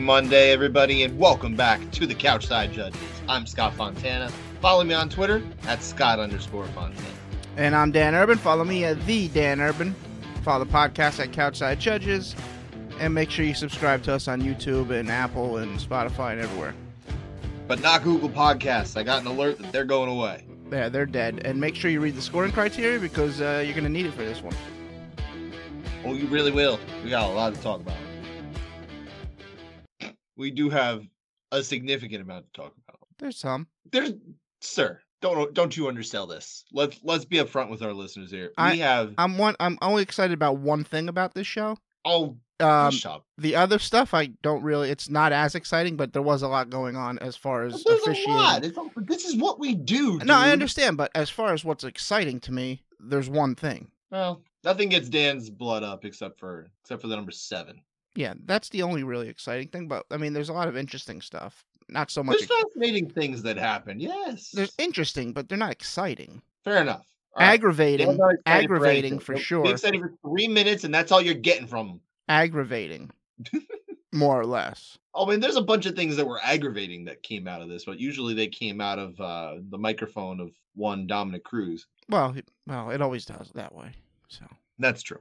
Monday, everybody, and welcome back to the Couchside Judges. I'm Scott Fontana. Follow me on Twitter at Scott_Fontana. And I'm Dan Urban. Follow me at the Dan Urban. Follow the podcast at Couchside Judges. And make sure you subscribe to us on YouTube and Apple and Spotify and everywhere. But not Google Podcasts. I got an alert that they're going away. Yeah, they're dead. And make sure you read the scoring criteria because you're going to need it for this one. Oh, you really will. We got a lot to talk about. We do have a significant amount to talk about. There's some. Sir, don't you undersell this. Let's be upfront with our listeners here. I'm only excited about one thing about this show. Oh, the other stuff I don't really. It's not as exciting, but there was a lot going on as far as officiating. A lot. This is what we do. Dude. No, I understand, but as far as what's exciting to me, there's one thing. Well, nothing gets Dan's blood up except for the number 7. Yeah, that's the only really exciting thing. But I mean, there's a lot of interesting stuff. Not so much. There's fascinating things that happen. Yes, there's interesting, but they're not exciting. Fair enough. Aggravating for sure. They're excited for 3 minutes, and that's all you're getting from them. Aggravating, more or less. I mean, there's a bunch of things that were aggravating that came out of this, but usually they came out of the microphone of one Dominic Cruz. Well, it always does that way. So that's true.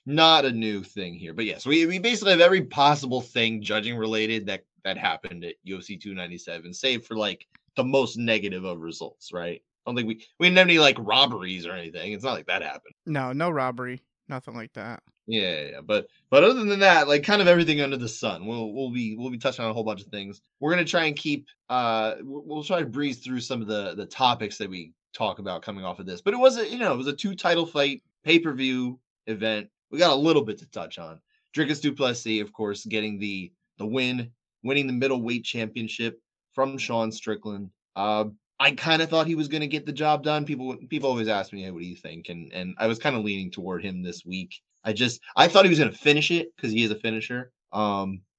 Not a new thing here, but yes, we basically have every possible thing judging related that happened at UFC 297, save for like the most negative of results, right? I don't think we didn't have any like robberies or anything. It's not like that happened. No robbery, nothing like that. Yeah. But other than that, like kind of everything under the sun. We'll be touching on a whole bunch of things. We're gonna try and keep we'll try to breeze through some of the topics that we talk about coming off of this. But it was a 2-title fight pay-per-view event. We got a little bit to touch on. Dricus du Plessis, of course, getting the win, winning the middleweight championship from Sean Strickland. I kind of thought he was going to get the job done. People always ask me, hey, what do you think? And I was kind of leaning toward him this week. I thought he was going to finish it because he is a finisher.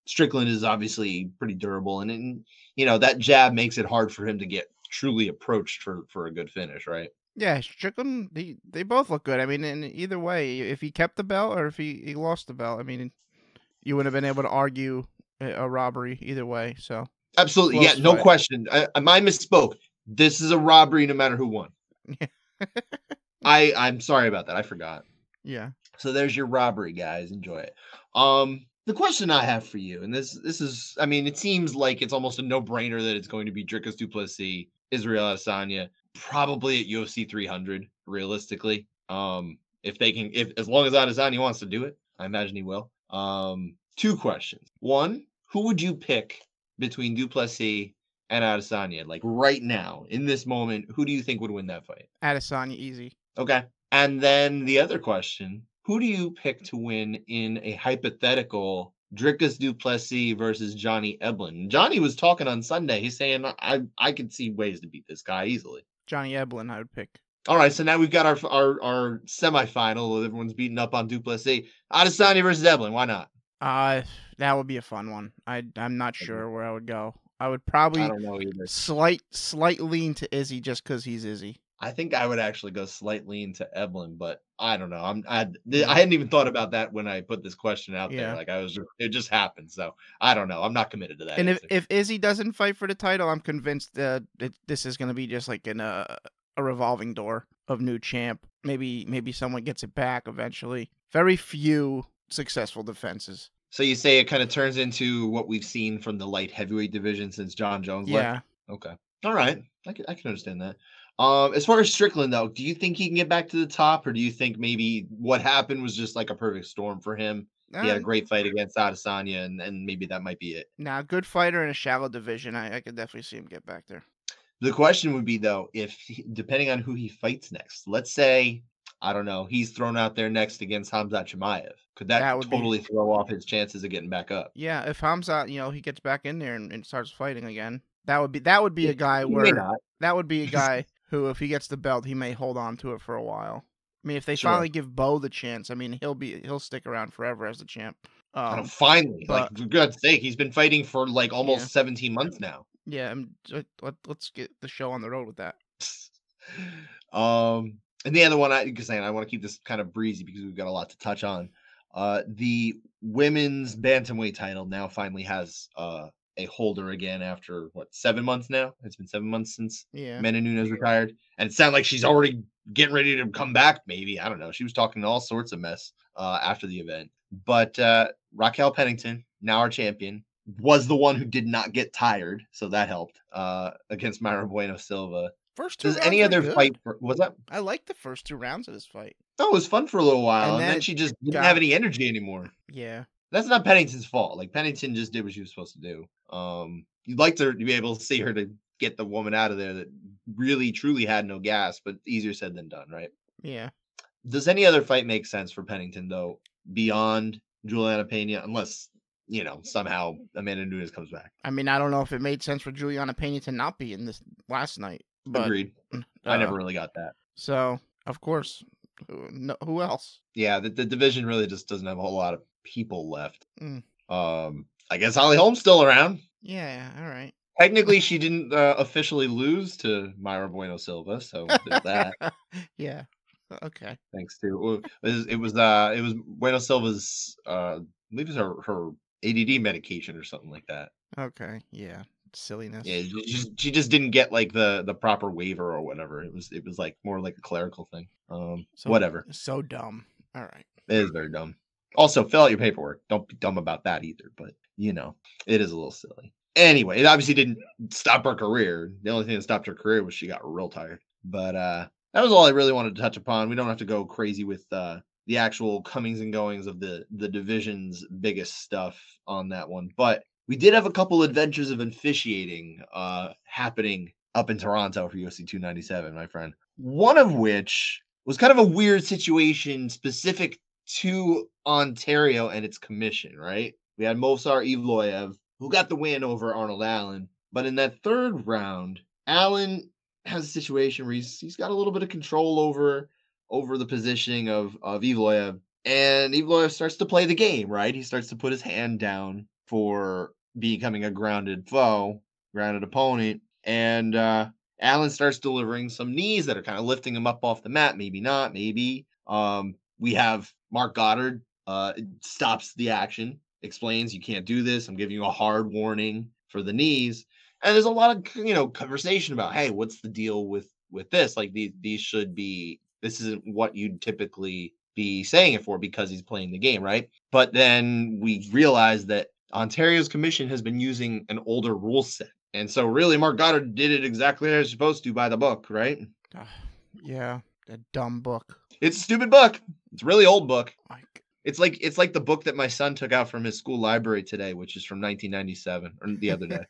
Strickland is obviously pretty durable, and that jab makes it hard for him to get truly approached for a good finish, right? Yeah, Strickland, they both look good. I mean, in either way, if he kept the belt or if he lost the belt, I mean, you wouldn't have been able to argue a robbery either way. So absolutely, yeah, no question. I misspoke. This is a robbery, no matter who won. I'm sorry about that. I forgot. Yeah. So there's your robbery, guys. Enjoy it. The question I have for you, and this is, I mean, it seems like it's almost a no-brainer that it's going to be Dricus du Plessis, Israel Adesanya, probably at UFC 300, realistically. If as long as Adesanya wants to do it, I imagine he will. 2 questions. 1, who would you pick between du Plessis and Adesanya? Like right now, in this moment, who do you think would win that fight? Adesanya, easy. Okay. And then the other question, who do you pick to win in a hypothetical Dricus du Plessis versus Johnny Eblen? Johnny was talking on Sunday. He's saying, I could see ways to beat this guy easily. Johnny Eblen, I would pick. All right, so now we've got our semifinal. Everyone's beating up on du Plessis. Adesanya versus Eblen. Why not? That would be a fun one. I'm not sure where I would go. I would probably I don't know either. Slight lean to Izzy just because he's Izzy. I think I would actually go slightly into Eblen, but I don't know. I hadn't even thought about that when I put this question out there. Like it just happened. So I don't know. I'm not committed to that. And if Izzy doesn't fight for the title, I'm convinced that this is going to be just like in a revolving door of new champ. Maybe someone gets it back eventually. Very few successful defenses. So you say it kind of turns into what we've seen from the light heavyweight division since John Jones left? Yeah. Okay. All right. I can understand that. As far as Strickland, though, do you think he can get back to the top, or do you think maybe what happened was just like a perfect storm for him? He had a great fight against Adesanya, and maybe that might be it. Nah, good fighter in a shallow division. I could definitely see him get back there. The question would be, though, depending on who he fights next, let's say, I don't know, he's thrown out there next against Khamzat Chimaev. Could that totally throw off his chances of getting back up? Yeah, if Khamzat, he gets back in there and starts fighting again, that would be a guy where that would be a guy who, if he gets the belt, he may hold on to it for a while. I mean, if they finally give Bo the chance, I mean, he'll stick around forever as the champ. Finally, for God's sake, he's been fighting for like almost 17 months now. Yeah, let's get the show on the road with that. And the other one, I want to keep this kind of breezy because we've got a lot to touch on. The women's bantamweight title now finally has a holder again after 7 months now? It's been 7 months since Amanda Nunes retired, and it sounded like she's already getting ready to come back. Maybe, I don't know. She was talking all sorts of mess after the event, but Raquel Pennington, now our champion, was the one who did not get tired, so that helped against Mayra Bueno Silva. First two Does any other fight? Was that? I liked the first 2 rounds of this fight. Oh, it was fun for a little while, and then she just didn't have any energy anymore. Yeah, that's not Pennington's fault. Like, Pennington just did what she was supposed to do. You'd like to be able to see her to get the woman out of there that really truly had no gas, but easier said than done, right? Yeah. Does any other fight make sense for Pennington though, beyond Juliana Pena, unless somehow Amanda Nunes comes back? I mean, I don't know if it made sense for Juliana Pena to not be in this last night. But, agreed. I never really got that. So, of course, who else? Yeah, the division really just doesn't have a whole lot of people left. I guess Holly Holm's still around. Yeah, all right. Technically, she didn't officially lose to Mayra Bueno Silva, so there's that. Yeah. Okay. Thanks to it was Bueno Silva's I believe it was her ADD medication or something like that. Okay. Yeah. Silliness. Yeah, she just didn't get like the proper waiver or whatever. It was like more like a clerical thing. Whatever. So dumb. All right. It is very dumb. Also, fill out your paperwork. Don't be dumb about that either. But it is a little silly. Anyway, it obviously didn't stop her career. The only thing that stopped her career was she got real tired. But that was all I really wanted to touch upon. We don't have to go crazy with the actual comings and goings of the division's biggest stuff on that one. But we did have a couple adventures of officiating happening up in Toronto for UFC 297, my friend. One of which was kind of a weird situation specific to Ontario and its commission, right? We had Movsar Evloev, who got the win over Arnold Allen. But in that third round, Allen has a situation where he's got a little bit of control over the positioning of Evloev. And Evloev starts to play the game, right? He starts to put his hand down for becoming a grounded opponent. And Allen starts delivering some knees that are kind of lifting him up off the mat. Maybe not, maybe. We have Mark Goddard stops the action, explains you can't do this. I'm giving you a hard warning for the knees. And there's a lot of conversation about, hey, what's the deal with this? Like these should be, this isn't what you'd typically be saying it for because he's playing the game, right? But then we realize that Ontario's commission has been using an older rule set. And so really Mark Goddard did it exactly as he's supposed to by the book, right? Yeah, a dumb book. It's a stupid book. It's a really old book. It's like the book that my son took out from his school library today, which is from 1997 or the other day.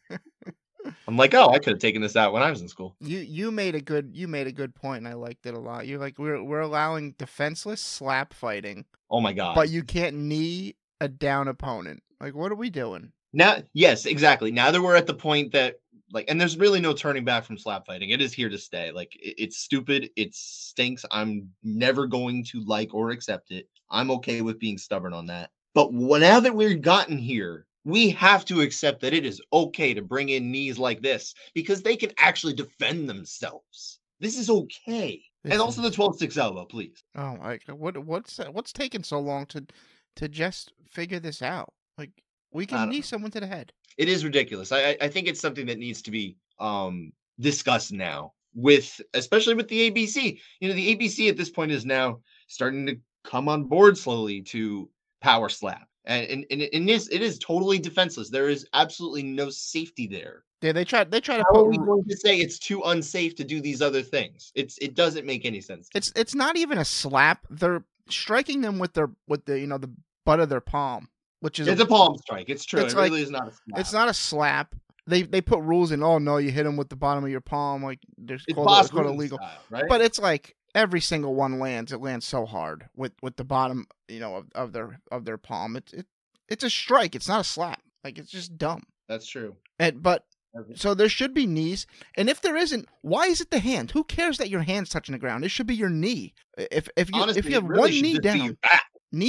I'm like, oh, I could have taken this out when I was in school. You made a good point, and I liked it a lot. You're like, we're allowing defenseless slap fighting. Oh my god! But you can't knee a down opponent. Like, what are we doing now? Yes, exactly. Now that we're at the point that and there's really no turning back from slap fighting. It is here to stay. Like, it's stupid. It stinks. I'm never going to like or accept it. I'm okay with being stubborn on that. But now that we've gotten here, we have to accept that it is okay to bring in knees like this because they can actually defend themselves. This is okay. And also the 12-6 elbow, please. Oh, what's taking so long to just figure this out? Like, we can knee someone to the head. It is ridiculous. I think it's something that needs to be discussed now, especially with the ABC. The ABC at this point is now starting to come on board slowly to power slap. And in this, it is totally defenseless. There is absolutely no safety there. Yeah, they try to. How are we going to say it's too unsafe to do these other things? It doesn't make any sense. It's not even a slap. They're striking them with the butt of their palm, which is a palm strike. It's true. It really is not a slap. It's not a slap. They put rules in. Oh no, you hit them with the bottom of your palm. Like it's called illegal, style, right? But it's like every single one lands. It lands so hard with the bottom, of their palm. It's a strike. It's not a slap. Like, it's just dumb. That's true. So there should be knees, and if there isn't, why is it the hand? Who cares that your hand's touching the ground? It should be your knee. If you have one knee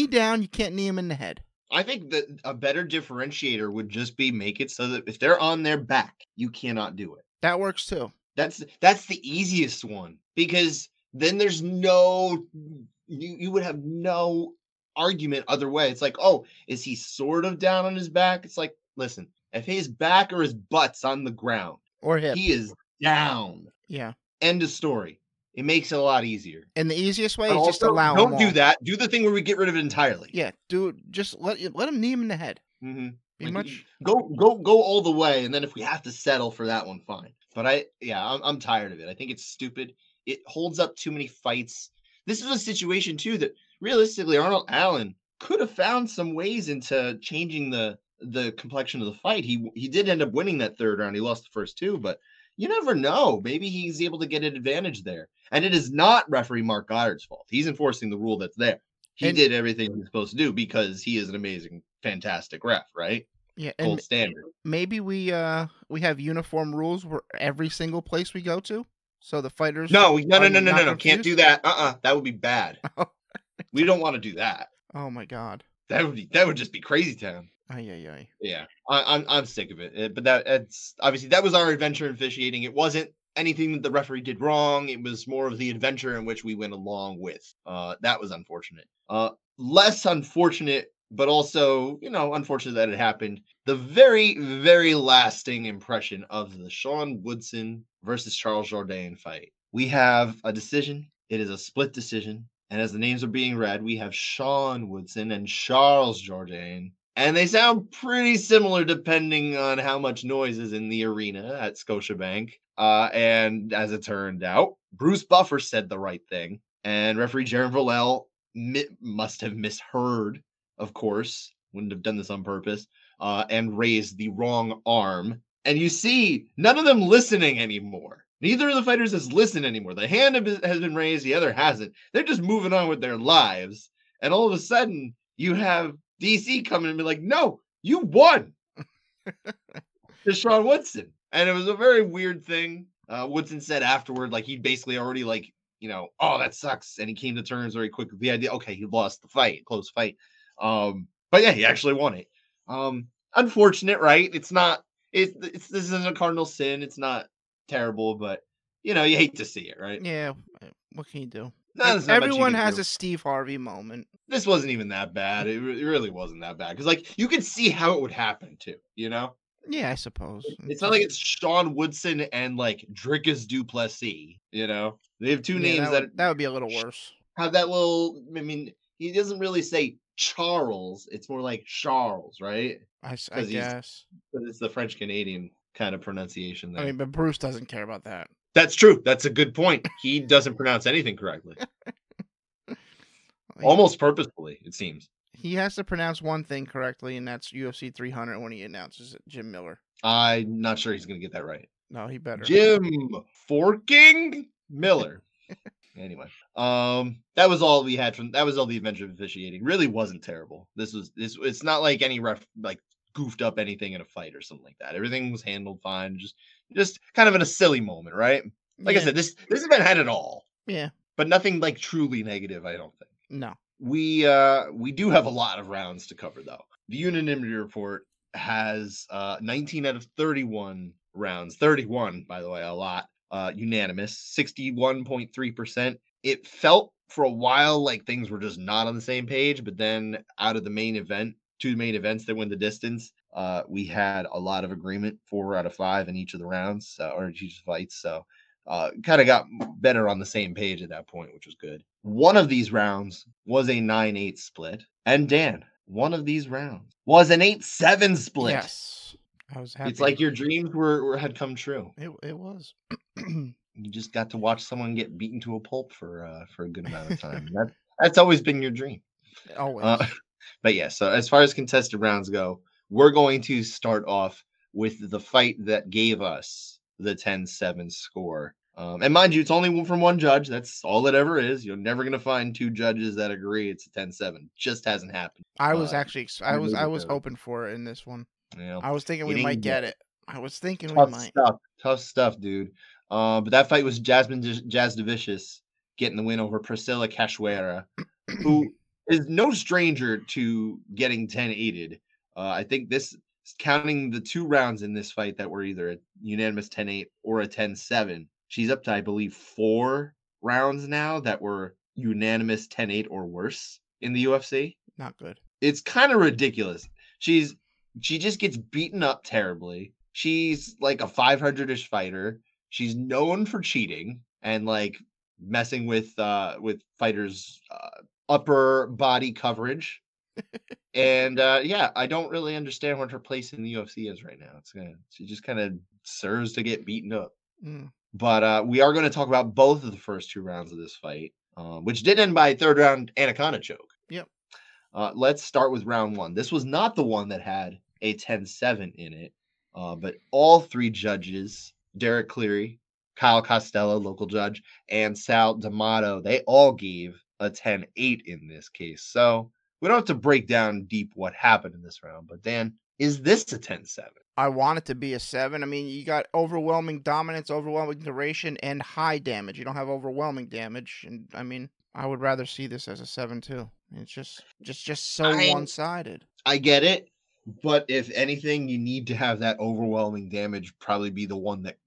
down, you can't knee him in the head. I think that a better differentiator would just be make it so that if they're on their back, you cannot do it. That works too. That's the easiest one, because then there's you would have no argument other way. It's like, oh, is he sort of down on his back? It's like, listen, if his back or his butt's on the ground, or hip, he is down. Yeah. End of story. It makes it a lot easier. And the easiest way But is just also, allow don't him do all. that. Do the thing where we get rid of it entirely. Yeah, just let him knee him in the head. Mm-hmm. Be much go all the way, and then if we have to settle for that one, fine. But I'm tired of it. I think it's stupid. It holds up too many fights. This is a situation too that realistically Arnold Allen could have found some ways into changing the complexion of the fight. He did end up winning that third round. He lost the first two, but you never know. Maybe he's able to get an advantage there. And it is not referee Mark Goddard's fault. He's enforcing the rule that's there. He did everything he's supposed to do because he is an amazing, fantastic ref, right? Yeah, gold standard. Maybe we have uniform rules where every single place we go to, so the fighters. No, can't do that. That would be bad. We don't want to do that. Oh my god, that would just be crazy town. Ay. Yeah, I'm sick of it. But that's obviously that was our adventure in officiating. It wasn't anything that the referee did wrong. It was more of the adventure in which we went along with. That was unfortunate. Less unfortunate, but also, unfortunate that it happened. The very, very lasting impression of the Sean Woodson versus Charles Jourdain fight. We have a decision. It is a split decision. And as the names are being read, we have Sean Woodson and Charles Jourdain. And they sound pretty similar depending on how much noise is in the arena at Scotiabank. And as it turned out, Bruce Buffer said the right thing. And referee Jaron Villel must have misheard, of course, wouldn't have done this on purpose, and raised the wrong arm. And you see, none of them listening anymore. Neither of the fighters has listened anymore. The hand has been raised, the other hasn't. They're just moving on with their lives. And all of a sudden, you have DC coming and be like, no, you won. To Sean Woodson. And it was a very weird thing. Woodson said afterward, like, he basically already, like, oh, that sucks. And he came to terms very quickly with the idea, okay, he lost the fight, close fight. But yeah, he actually won it. Unfortunate, right? This isn't a cardinal sin. It's not terrible, but you hate to see it, right? Yeah. What can you do? Everyone has a Steve Harvey moment. This wasn't even that bad. It really wasn't that bad. Because, like, you could see how it would happen, too, Yeah, I suppose. It's not like it's Sean Woodson and, like, Dricus du Plessis, They have two names that would be a little worse. Have that little, he doesn't really say Charles. It's more like Charles, right? I guess. Because it's the French-Canadian kind of pronunciation there. But Bruce doesn't care about that. That's true. That's a good point. He doesn't pronounce anything correctly. Almost purposefully, it seems. He has to pronounce one thing correctly, and that's UFC 300 when he announces it, Jim Miller. I'm not sure he's going to get that right. No, he better. Jim Forking Miller. Anyway, that was all we had that was all the adventure of officiating. Really wasn't terrible. It's not like any ref like goofed up anything in a fight or something like that. Everything was handled fine. Just kind of in a silly moment, right? Like I said, this event had it all. Yeah. But nothing like truly negative, I don't think. No. We do have a lot of rounds to cover though. The unanimity report has 19 out of 31 rounds. 31, by the way, a lot. Unanimous, 61.3%. It felt for a while like things were just not on the same page, but then out of the main event, two main events that went the distance, we had a lot of agreement, 4 out of 5 in each of the rounds, or each of the fights. So kind of got better on the same page at that point, which was good. One of these rounds was a 9-8 split. And Dan, one of these rounds was an 8-7 split. Yes. I was happy. It's like your dreams had come true. It was. You just got to watch someone get beaten to a pulp for a good amount of time. That's always been your dream. Always. But yeah, so as far as contested rounds go, we're going to start off with the fight that gave us the 10-7 score. And mind you, it's only from one judge. That's all it ever is. You're never going to find two judges that agree it's a 10-7. Just hasn't happened. I was actually I was hoping for it in this one. Yeah. I was thinking we might get it. I was thinking we might. Tough stuff, dude. But that fight was Jasmine Jasdavicius getting the win over Priscilla Cachoeira, who is no stranger to getting 10-8'd. I think this, counting the 2 rounds in this fight that were either a unanimous 10-8 or a 10-7, she's up to, I believe, 4 rounds now that were unanimous 10-8 or worse in the UFC. Not good. It's kind of ridiculous. She just gets beaten up terribly. She's like a 500-ish fighter. She's known for cheating and like messing with fighters' upper body coverage. And yeah, I don't really understand what her place in the UFC is right now. She just kind of serves to get beaten up. But we are going to talk about both of the first 2 rounds of this fight, which did end by 3rd round anaconda choke. Yep. Let's start with round 1. This was not the one that had a 10-7 in it, but all 3 judges, Derek Cleary, Kyle Costello, local judge, and Sal D'Amato, they all gave a 10-8 in this case. So we don't have to break down deep what happened in this round, but Dan, is this a 10-7? I want it to be a 7. I mean, you got overwhelming dominance, overwhelming duration, and high damage. You don't have overwhelming damage, and I mean, I would rather see this as a 7 too. It's just so one-sided. I get it, but if anything, you need to have that overwhelming damage probably be the one that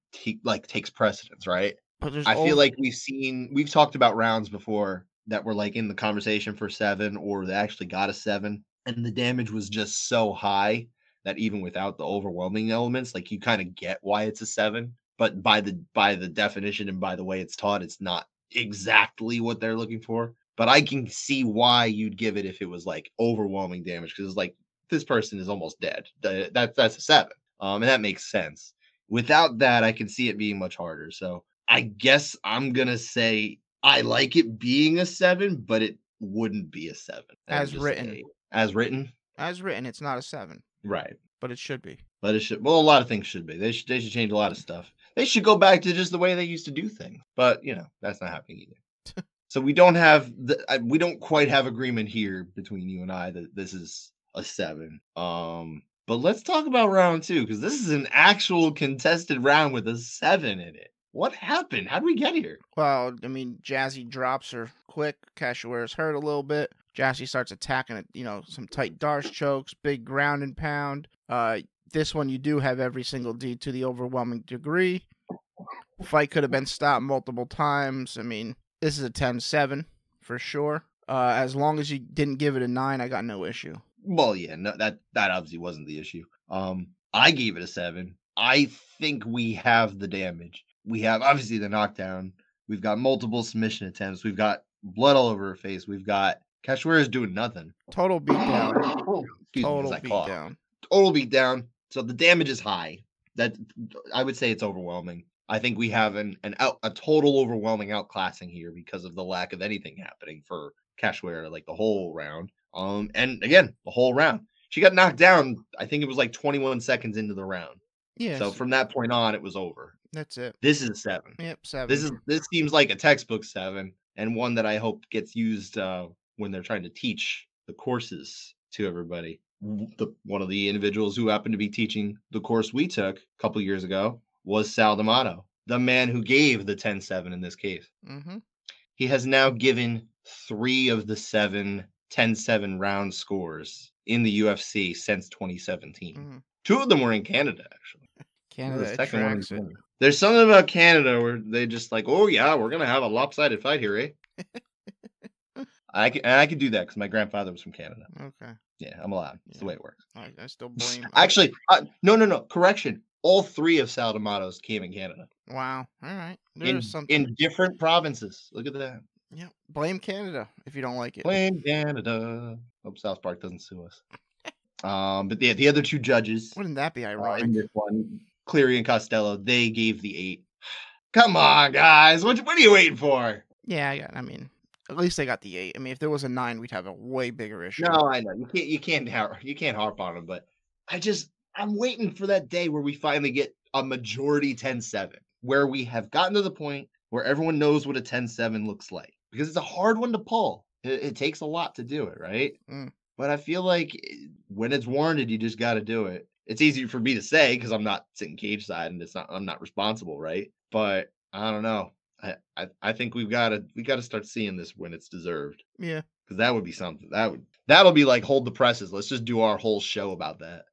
takes precedence, right? But I feel like we've talked about rounds before that were like in the conversation for 7, or they actually got a 7, and the damage was just so high that even without the overwhelming elements, like you kind of get why it's a 7, but by the definition and by the way it's taught, it's not exactly what they're looking for. But I can see why you'd give it if it was like overwhelming damage, because it's like this person is almost dead. That's a 7, and that makes sense. Without that, I can see it being much harder. So I guess I'm gonna say I like it being a 7, but it wouldn't be a 7 as written. As written, it's not a 7. Right, but it should be. But it should. Well, a lot of things should be. They should change a lot of stuff. They should go back to just the way they used to do things. But that's not happening either. So we don't quite have agreement here between you and I that this is a 7. But let's talk about round 2, because this is an actual contested round with a 7 in it. What happened? How did we get here? Well, I mean, Jazzy drops her quick. Cachoeira's hurt a little bit. Jazzy starts attacking it, some tight darce chokes, big ground and pound. This one you do have every single D to the overwhelming degree. Fight could have been stopped multiple times. I mean, this is a 10-7 for sure. As long as you didn't give it a 9, I got no issue. Well, yeah, no, that obviously wasn't the issue. I gave it a 7. I think we have the damage. We have obviously the knockdown. We've got multiple submission attempts. We've got blood all over her face. We've got Cachoeira's doing nothing. Total beatdown. Total beatdown. So the damage is high. That I would say it's overwhelming. I think we have a total overwhelming outclassing here because of the lack of anything happening for Cachoeira, like the whole round. And again, the whole round. She got knocked down, I think it was like 21 seconds into the round. Yeah. So from that point on, it was over. That's it. This is a 7. Yep, 7. This seems like a textbook 7, and one that I hope gets used when they're trying to teach the courses to everybody. One of the individuals who happened to be teaching the course we took a couple years ago was Sal D'Amato, the man who gave the 10-7 in this case. Mm-hmm. He has now given 3 of the 7 10-7 round scores in the UFC since 2017. Mm-hmm. 2 of them were in Canada, actually. Canada attracts it. There's something about Canada where they just like, oh yeah, we're gonna have a lopsided fight here, eh? I can do that because my grandfather was from Canada. Okay. Yeah, I'm allowed. It's the way it works. I still blame. Actually, no. Correction. All 3 of Sal D'Amato's came in Canada. Wow. All right. There's something in different provinces. Look at that. Yeah. Blame Canada if you don't like it. Blame Canada. Hope South Park doesn't sue us. But the other 2 judges. Wouldn't that be ironic? In this one, Cleary and Costello, they gave the 8. Come on, guys. What are you waiting for? Yeah, I mean, at least they got the 8. I mean, if there was a 9, we'd have a way bigger issue. No, I know. You can't harp on them, but I'm waiting for that day where we finally get a majority 10-7, where we have gotten to the point where everyone knows what a 10-7 looks like, because it's a hard one to pull. It takes a lot to do it, right? But I feel like when it's warranted, you just got to do it. It's easier for me to say because I'm not sitting cage side and I'm not responsible, right? But I don't know. I think we got to start seeing this when it's deserved. Yeah, because that would be something. That'll be like hold the presses. Let's just do our whole show about that.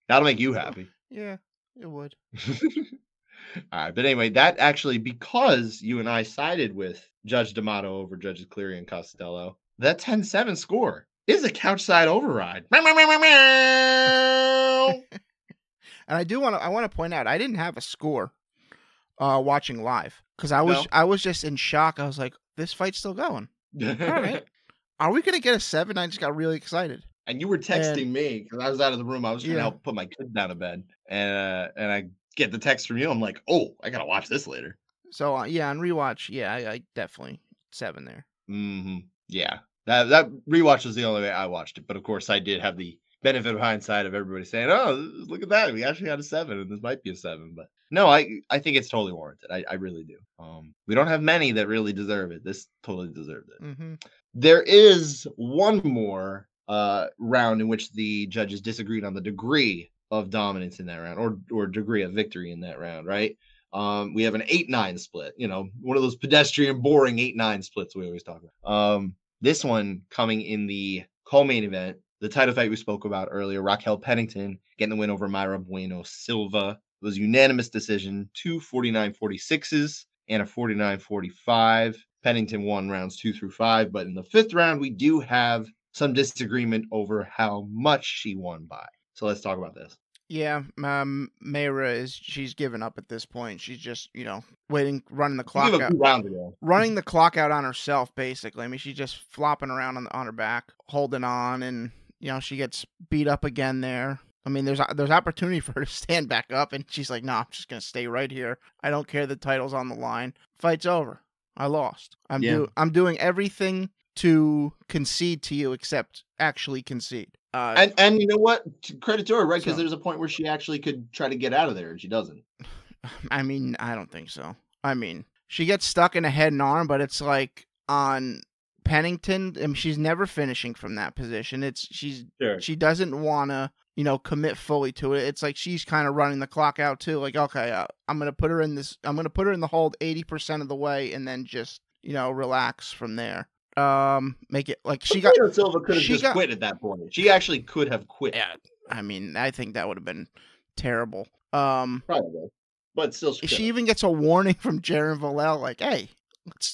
That'll make you happy. Yeah, it would. All right, but anyway, that actually, because you and I sided with Judge D'Amato over Judges Cleary and Costello, that 10-7 score is a couch side override. And I want to point out, I didn't have a score watching live because I was just in shock. I was like, this fight's still going. All right. Are we going to get a 7? I just got really excited. And you were texting me because I was out of the room. I was trying to help put my kid down to bed. And I get the text from you. I'm like, oh, I got to watch this later. So, on rewatch, I definitely 7 there. Mm-hmm. Yeah. That rewatch was the only way I watched it. But, of course, I did have the benefit of hindsight of everybody saying, oh, look at that. We actually got a 7, and this might be a 7. But, no, I think it's totally warranted. I really do. We don't have many that really deserve it. This totally deserved it. Mm-hmm. There is one more round in which the judges disagreed on the degree of dominance in that round or degree of victory in that round, right? We have an 8-9 split, one of those pedestrian, boring 8-9 splits we always talk about. This one coming in the co-main event, the title fight we spoke about earlier, Raquel Pennington getting the win over Mayra Bueno Silva. It was unanimous decision, 2 49-46s and a 49-45. Pennington won rounds 2 through 5, but in the 5th round, we do have some disagreement over how much she won by. So let's talk about this. Yeah, Mayra she's given up at this point. She's just, waiting, running the clock out. Running the clock out on herself, basically. I mean, she's just flopping around on her back, holding on, and, she gets beat up again there. I mean, there's opportunity for her to stand back up, and she's like, no, I'm just going to stay right here. I don't care the title's on the line. Fight's over. I lost. I'm doing everything to concede to you except actually concede. And you know what? Credit to her, right? Because there's a point where she actually could try to get out of there, and she doesn't. I mean, I don't think so. I mean, she gets stuck in a head and arm, but it's like on Pennington. I mean, she's never finishing from that position. She doesn't want to, commit fully to it. It's like she's kind of running the clock out too. Like, okay, I'm gonna put her in this. I'm gonna put her in the hold 80% of the way, and then just relax from there. Make it like Silva could have just quit at that point. She actually could have quit. Yeah, I mean, I think that would have been terrible. Probably, but still, she even gets a warning from Jaron Vallel, like, "Hey,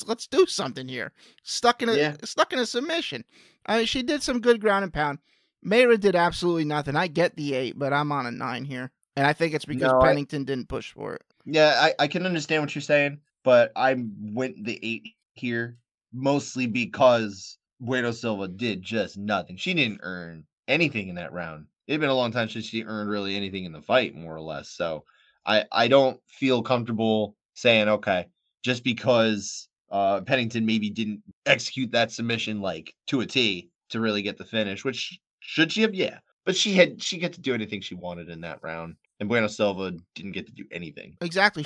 let's do something here." Stuck in a submission. I mean, she did some good ground and pound. Mayra did absolutely nothing. I get the 8, but I'm on a 9 here, and I think it's because Pennington didn't push for it. Yeah, I can understand what you're saying, but I went the 8 here. Mostly because Bueno Silva did just nothing. She didn't earn anything in that round. It'd been a long time since she earned really anything in the fight, more or less. So I don't feel comfortable saying, okay, just because Pennington maybe didn't execute that submission like to a T to really get the finish, which should she have? Yeah. But she get to do anything she wanted in that round. And Bueno Silva didn't get to do anything. Exactly.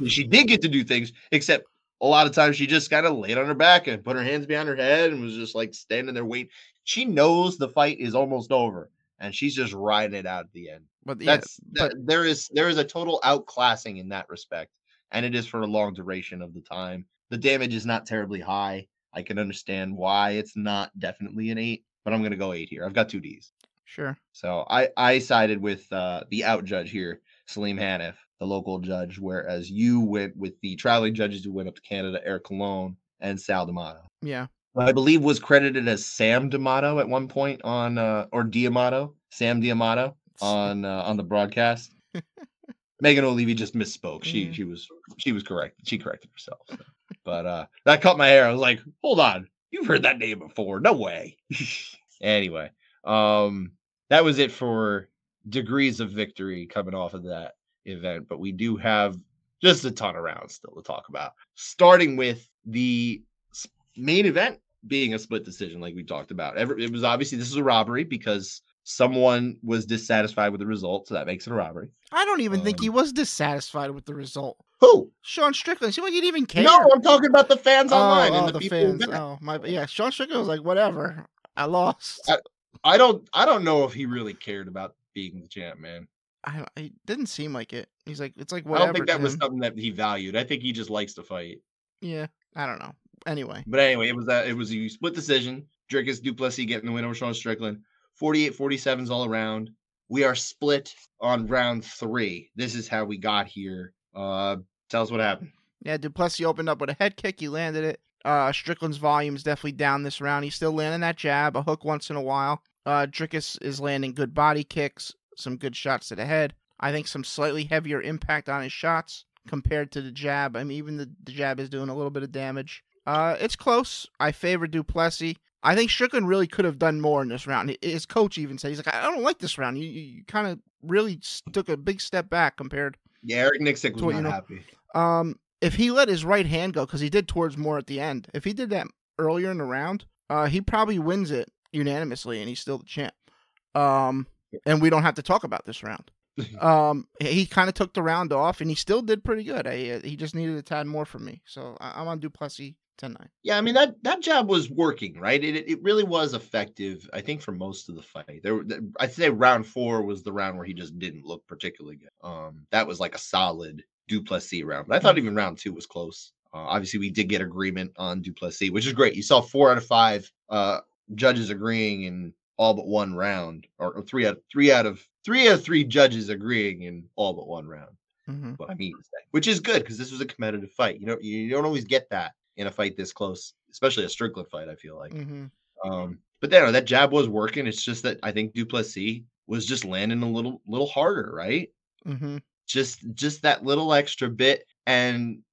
She did get to do things, except a lot of times she just kind of laid on her back and put her hands behind her head and was just like standing there waiting. She knows the fight is almost over and she's just riding it out at the end. But there is a total outclassing in that respect, and it is for a long duration of the time. The damage is not terribly high. I can understand why it's not definitely an 8, but I'm going to go 8 here. I've got 2 Ds. Sure. So I sided with the out judge here, Salim Hanif, the local judge, whereas you went with the traveling judges who went up to Canada, Eric Colon and Sal D'Amato. Yeah. I believe was credited as Sam D'Amato at one point on or D'Amato, Sam D'Amato on the broadcast. Megan O'Leary just misspoke. She was correct. She corrected herself. So. But that caught my hair. I was like, hold on. You've heard that name before. No way. Anyway, that was it for degrees of victory coming off of that event, but we do have just a ton of rounds still to talk about, starting with the main event being a split decision like we talked about. It was obviously, this is a robbery because someone was dissatisfied with the result, so that makes it a robbery. I don't even think he was dissatisfied with the result. Who? Sean Strickland. Seemed like he didn't even care. No, I'm talking about the fans online and the people fans. Sean Strickland was like, whatever, I lost. I don't know if he really cared about being the champ, man. It didn't seem like it. He's like, it's like whatever. I don't think that was something that he valued. I think he just likes to fight. Yeah, I don't know. Anyway, it was a split decision. Dricus du Plessis getting the win over Sean Strickland. 48-47s all around. We are split on round 3. This is how we got here. Tell us what happened. Yeah, du Plessis opened up with a head kick. He landed it. Strickland's volume is definitely down this round. He's still landing that jab, a hook once in a while. Dricus is landing good body kicks, some good shots to the head. I think some slightly heavier impact on his shots compared to the jab. I mean, even the jab is doing a little bit of damage. It's close. I favor du Plessis. I think Strickland really could have done more in this round. His coach even said, he's like, I don't like this round. You kind of really took a big step back compared. Yeah, Eric Nixick was not happy. If he let his right hand go, because he did towards more at the end, if he did that earlier in the round, he probably wins it unanimously, and he's still the champ. And we don't have to talk about this round. He kind of took the round off, and he still did pretty good. He just needed a tad more from me. So I'm on du Plessis 10-9. Yeah, I mean, that jab was working, right? It really was effective, I think, for most of the fight. I'd say round 4 was the round where he just didn't look particularly good. That was like a solid du Plessis round. But I thought even round 2 was close. Obviously, we did get agreement on du Plessis, which is great. You saw 4 out of 5 judges agreeing in all but one round, or 3 out of 3 judges agreeing in all but one round. What I mean to say, which is good because this was a competitive fight. You don't always get that in a fight this close, especially a Strickland fight, I feel like. But then that jab was working. It's just that I think du Plessis was just landing a little harder, right? Just that little extra bit. And,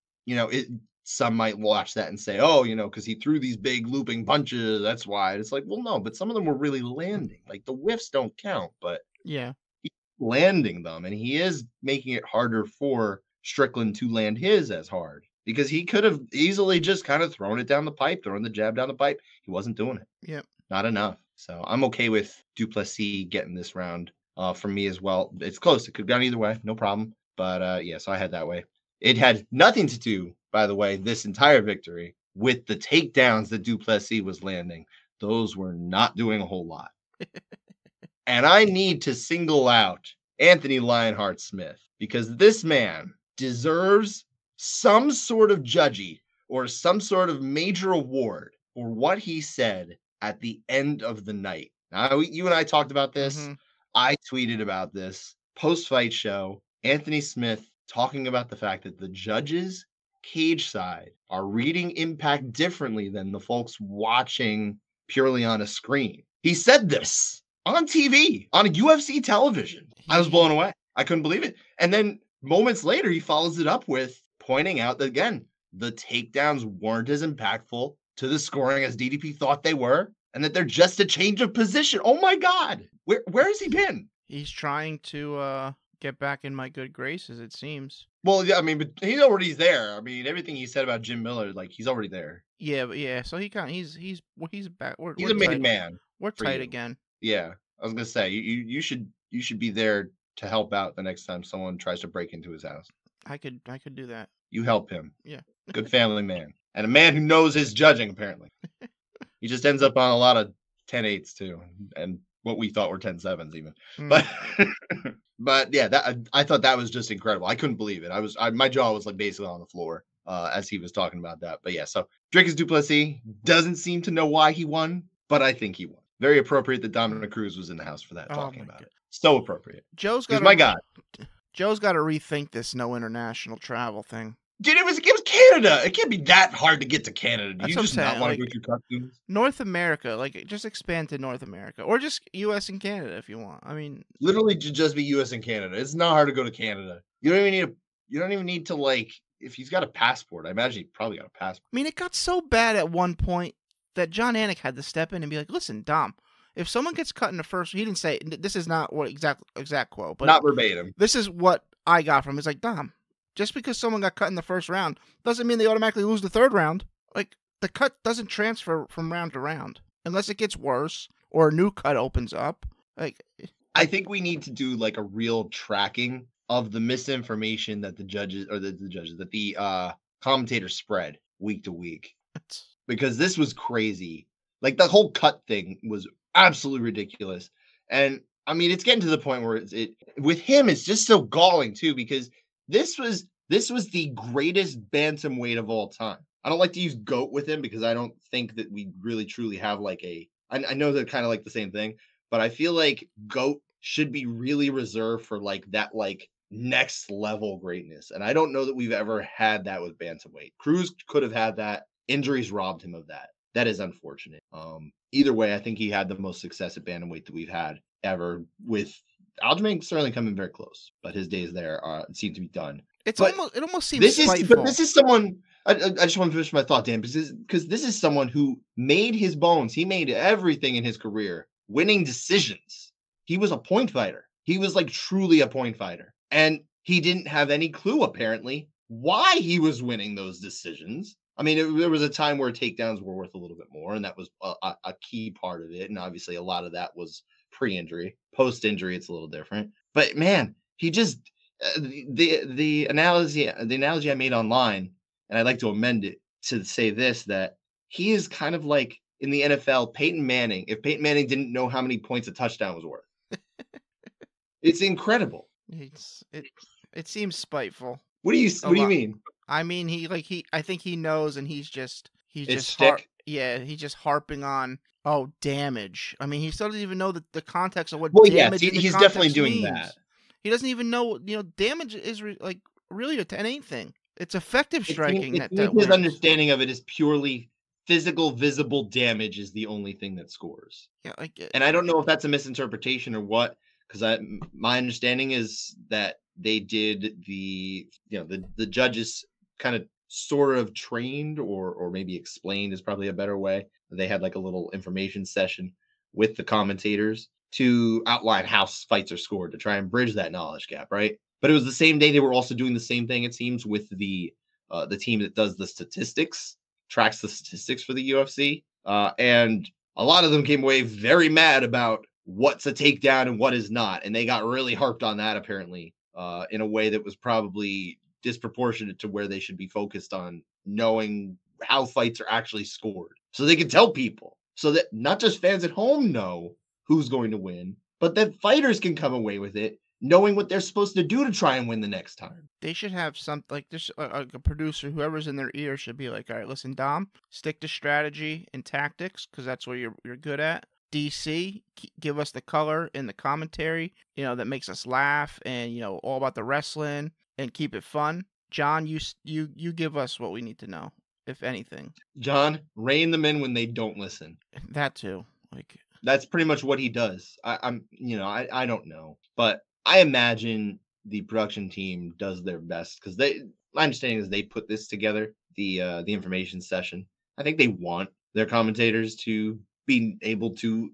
some might watch that and say, oh, because he threw these big looping punches, that's why. It's like, well, no, but some of them were really landing. Like the whiffs don't count, but yeah, he's landing them. And he is making it harder for Strickland to land his as hard. Because he could have easily just kind of thrown it down the pipe, throwing the jab down the pipe. He wasn't doing it. Yep. Not enough. So I'm okay with du Plessis getting this round from me as well. It's close. It could have gone either way. No problem. But so I had that way. It had nothing to do, by the way, this entire victory with the takedowns that du Plessis was landing. Those were not doing a whole lot. And I need to single out Anthony Lionheart Smith because this man deserves some sort of judgy or some sort of major award for what he said at the end of the night. Now, you and I talked about this. I tweeted about this post-fight show. Anthony Smith talking about the fact that the judges cage side are reading impact differently than the folks watching purely on a screen. He said this on TV, on a UFC television. I was blown away. I couldn't believe it. And then moments later, he follows it up with pointing out that, again, the takedowns weren't as impactful to the scoring as DDP thought they were, and that they're just a change of position. Oh, my God. Where has he been? He's trying to get back in my good graces, it seems. Well, yeah, I mean, but he's already there. I mean, everything he said about Jim Miller, like, he's already there. Yeah, but yeah, so he's back. He's a made man. We're tight again. Yeah, I was going to say, you should be there to help out the next time someone tries to break into his house. I could do that. You help him. Yeah. Good family man. And a man who knows his judging, apparently. He just ends up on a lot of 10-8s, too. And what we thought were 10-7s, even. But yeah, I thought that was just incredible. I couldn't believe it. My jaw was like basically on the floor as he was talking about that. But yeah, so Dricus du Plessis doesn't seem to know why he won, but I think he won. Very appropriate that Dominic Cruz was in the house for that, talking about it. So appropriate. Joe's got to rethink this no international travel thing. Dude, it was Canada. It can't be that hard to get to Canada. Do you just not want to go through customs? North America, like just expand to North America, or just U.S. and Canada if you want. I mean, literally just be U.S. and Canada. It's not hard to go to Canada. You don't even need to like. If he's got a passport, I imagine he probably got a passport. I mean, it got so bad at one point that John Anik had to step in and be like, "Listen, Dom, if someone gets cut in the first," he didn't say this is not what exact quote, but not verbatim. This is what I got from him. It's like, Dom, just because someone got cut in the first round doesn't mean they automatically lose the third round. Like, the cut doesn't transfer from round to round unless it gets worse or a new cut opens up. Like, I think we need to do like a real tracking of the misinformation that the commentators spread week to week, because this was crazy. Like, the whole cut thing was absolutely ridiculous. And I mean, it's getting to the point where with him, it's just so galling too, because this was the greatest bantamweight of all time. I don't like to use GOAT with him because I don't think that we really truly have like I know they're kind of like the same thing, but I feel like GOAT should be really reserved for like that like next level greatness. And I don't know that we've ever had that with bantamweight. Cruz could have had that. injuries robbed him of that. That is unfortunate. Either way, I think he had the most success at bantamweight that we've had ever, with Aljamain certainly coming very close, but his days there seem to be done. It almost seems spiteful. But this is someone. I just want to finish my thought, Dan, because this is someone who made his bones. He made everything in his career winning decisions. He was a point fighter. He was like truly a point fighter, and he didn't have any clue apparently why he was winning those decisions. I mean, there was a time where takedowns were worth a little bit more, and that was a key part of it. And obviously, a lot of that was pre-injury. Post-injury, it's a little different. But man, he just the analogy I made online, and I'd like to amend it to say this: that he is kind of like in the NFL, Peyton Manning. If Peyton Manning didn't know how many points a touchdown was worth, it's incredible. It seems spiteful. What do you mean? I mean, I think he knows, and he's just he's just harping on damage. I mean, he still doesn't even know the context of what damage. Yes, he's definitely doing that. He doesn't even know, damage is really to anything. It's effective striking. His understanding of it is purely physical, visible damage is the only thing that scores. Yeah, and I don't know if that's a misinterpretation or what, because my understanding is that they did the judges kind of sort of trained or maybe explained is probably a better way. They had like a little information session with the commentators to outline how fights are scored to try and bridge that knowledge gap, right? But it was the same day they were also doing the same thing, it seems, with the team that does the statistics, tracks the statistics for the UFC. And a lot of them came away very mad about what's a takedown and what is not. And they got really harped on that, apparently, in a way that was probably disproportionate to where they should be focused on knowing how fights are actually scored. So they can tell people, so that not just fans at home know who's going to win, but that fighters can come away with it knowing what they're supposed to do to try and win the next time. They should have something like this. A producer, whoever's in their ear, should be like, all right, listen, Dom, stick to strategy and tactics, because that's what you're good at. DC, give us the color in the commentary, that makes us laugh, and all about the wrestling, and keep it fun. John, you give us what we need to know, if anything. John, rein them in when they don't listen. That too. That's pretty much what he does. I don't know, but I imagine the production team does their best, because my understanding is they put this together, the information session. I think they want their commentators to be able to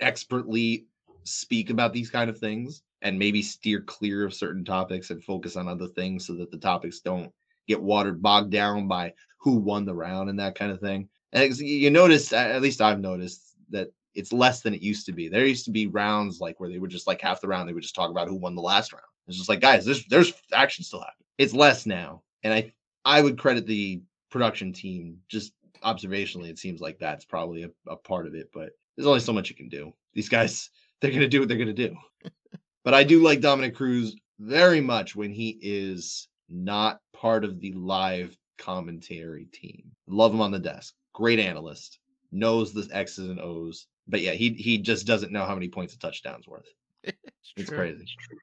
expertly speak about these kind of things and maybe steer clear of certain topics and focus on other things, so that the topics don't get bogged down by who won the round and that kind of thing. And you notice, at least I've noticed, that it's less than it used to be. There used to be rounds like where they would just, like, half the round they would just talk about who won the last round. It's just like, guys, there's action still happening. It's less now, and I would credit the production team. Just observationally, it seems like that's probably a part of it, but there's only so much you can do. These guys, they're gonna do what they're gonna do. But I do like Dominic Cruz very much when he is not part of the live commentary team. Love him on the desk. Great analyst. Knows the X's and O's. But yeah, he just doesn't know how many points a touchdown's worth. It's crazy. It's true.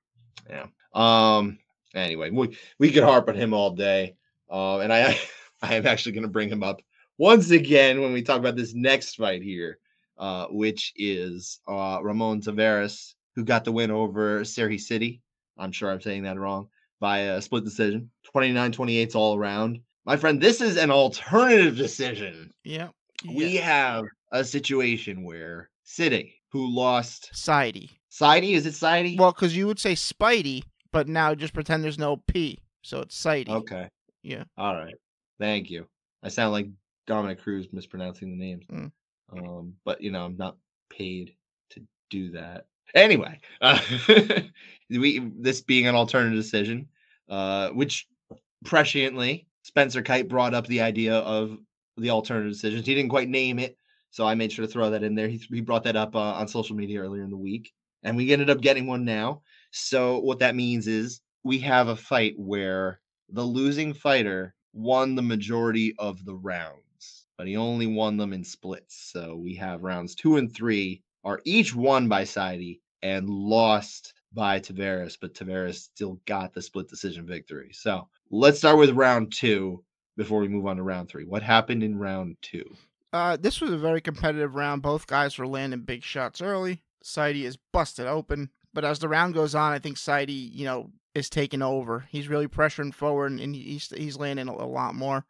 Yeah. Anyway, we could harp on him all day. And I am actually going to bring him up once again when we talk about this next fight here, which is Ramon Taveras, who got the win over Serhi City. I'm sure I'm saying that wrong. By a split decision. 29-28 all around. My friend, this is an alternative decision. Yeah. We have a situation where City, who lost... Sidey. Is it Sidey? Well, because you would say Spidey, but now just pretend there's no P, so it's Sidey. Okay. Yeah. All right. Thank you. I sound like Dominic Cruz mispronouncing the names. But, I'm not paid to do that. Anyway, this being an alternative decision, which presciently Spencer Kite brought up the idea of the alternative decisions. He didn't quite name it, so I made sure to throw that in there. He brought that up on social media earlier in the week, and we ended up getting one now. So what that means is we have a fight where the losing fighter won the majority of the rounds, but he only won them in splits. So we have rounds 2 and 3 are each won by Sidey and lost by Taveras, but Taveras still got the split decision victory. So let's start with round 2. before we move on to round 3. What happened in round 2? This was a very competitive round. Both guys were landing big shots early. Saidi is busted open. But as the round goes on, I think Saidi, is taking over. He's really pressuring forward, and he's landing a lot more.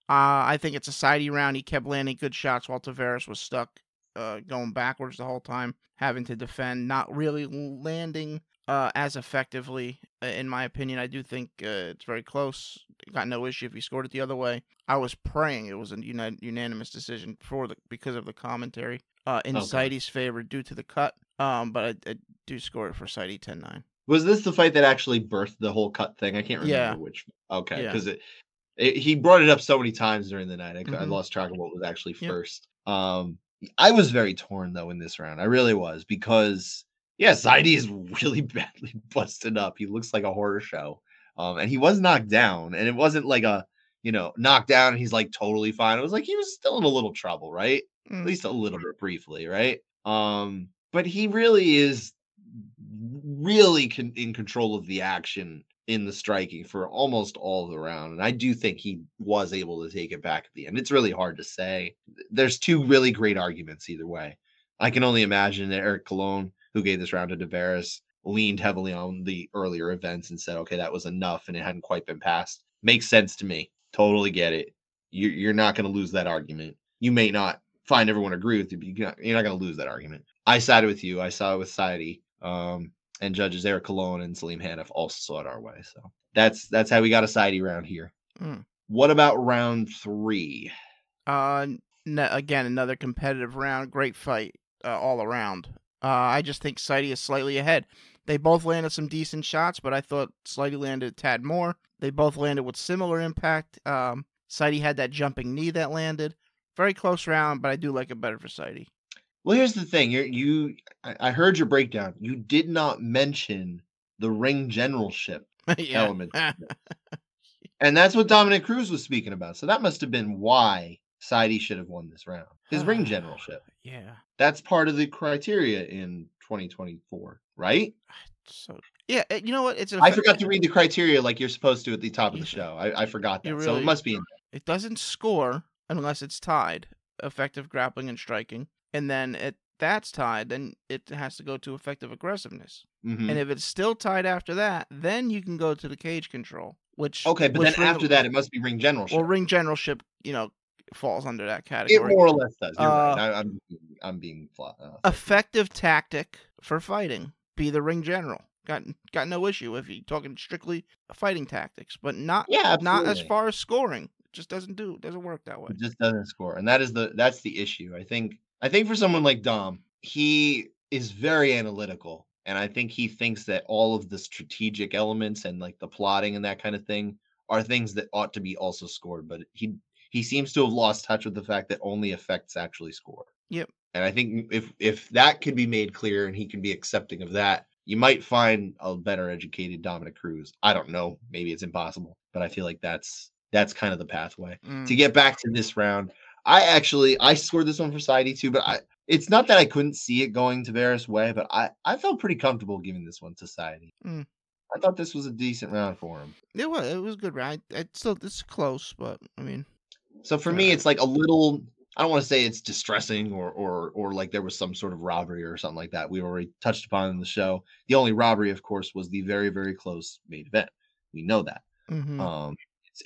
I think it's a Saidi round. He kept landing good shots while Tavares was stuck going backwards the whole time, having to defend, not really landing as effectively, in my opinion. I do think it's very close. Got no issue if he scored it the other way. I was praying it was a unanimous decision because of the commentary in Saidi's favor due to the cut. But I do score it for Saidi 10-9. Was this the fight that actually birthed the whole cut thing? I can't remember which. Okay, because he brought it up so many times during the night. I lost track of what was actually first. I was very torn though in this round. I really was, because Saidi is really badly busted up. He looks like a horror show. And he was knocked down, and it wasn't like a knocked down and he's like totally fine. It was like he was still in a little trouble, right? At least a little bit briefly, right? But he really is in control of the action in the striking for almost all of the round. And I do think he was able to take it back at the end. It's really hard to say. There's two really great arguments either way. I can only imagine that Eric Colon, who gave this round to Tavares, leaned heavily on the earlier events and said, okay, that was enough and it hadn't quite been passed. Makes sense to me. Totally get it. You're not going to lose that argument. You may not find everyone agree with you, but you're not going to lose that argument. I sided with you. I saw it with Saidi. And judges Eric Colon and Salim Hanif also saw it our way. So that's how we got a Saidi round here. What about round 3? Again, another competitive round. Great fight all around. I just think Saidi is slightly ahead. They both landed some decent shots, but I thought Saidi landed a tad more. They both landed with similar impact. Saidi had that jumping knee that landed. Very close round, but I do like it better for Saidi. Well, here's the thing. I heard your breakdown. You did not mention the ring generalship element. And that's what Dominic Cruz was speaking about. So that must have been why Saidi should have won this round. His ring generalship. Yeah. That's part of the criteria in 2024, right? So yeah, you know what? I forgot to read the criteria like you're supposed to at the top of the show. I forgot that. So it must be in there. It doesn't score unless it's tied. Effective grappling and striking. And then that's tied, then it has to go to effective aggressiveness. And if it's still tied after that, then you can go to the cage control. But then after that, it must be ring generalship. Well, ring generalship, falls under that category. It more or less does. You're right. I'm being flawed. Effective tactic for fighting. Be the ring general. Got no issue if you're talking strictly fighting tactics, but not as far as scoring. It just doesn't work that way. It just doesn't score, and that's the issue. I think for someone like Dom, he is very analytical, and I think he thinks that all of the strategic elements and like the plotting and that kind of thing are things that ought to be also scored. But he seems to have lost touch with the fact that only effects actually score. Yep. And I think if that can be made clear and he can be accepting of that, you might find a better educated Dominic Cruz. I don't know. Maybe it's impossible, but I feel like that's kind of the pathway. To get back to this round, I scored this one for Saidi too, but it's not that I couldn't see it going Tavares' way, but I felt pretty comfortable giving this one to Saidi. I thought this was a decent round for him. It was a good round. This is close, but I mean. So for me, it's like a little. I don't want to say it's distressing or like there was some sort of robbery or something like that. We already touched upon in the show. The only robbery, of course, was the very, very close main event. We know that.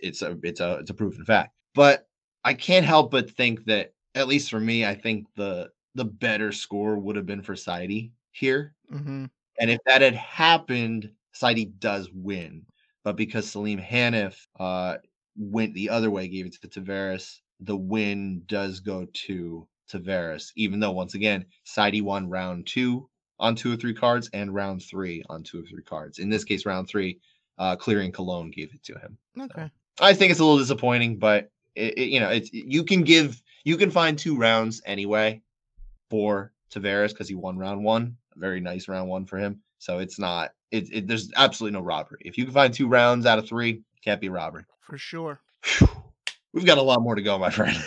It's a proven fact. But I can't help but think that, at least for me, I think the better score would have been for Saidi here. And if that had happened, Saidi does win. But because Salim Hanif went the other way, gave it to Tavares, the win does go to Tavares, even though, once again, Saidi won round 2 on 2 of 3 cards and round 3 on 2 of 3 cards. In this case, round 3, clearing Cologne gave it to him. Okay. So I think it's a little disappointing, but you can find 2 rounds anyway for Tavares because he won round 1, a very nice round 1 for him. So it's not there's absolutely no robbery. If you can find 2 rounds out of 3, can't be robbery for sure. We've got a lot more to go, my friend.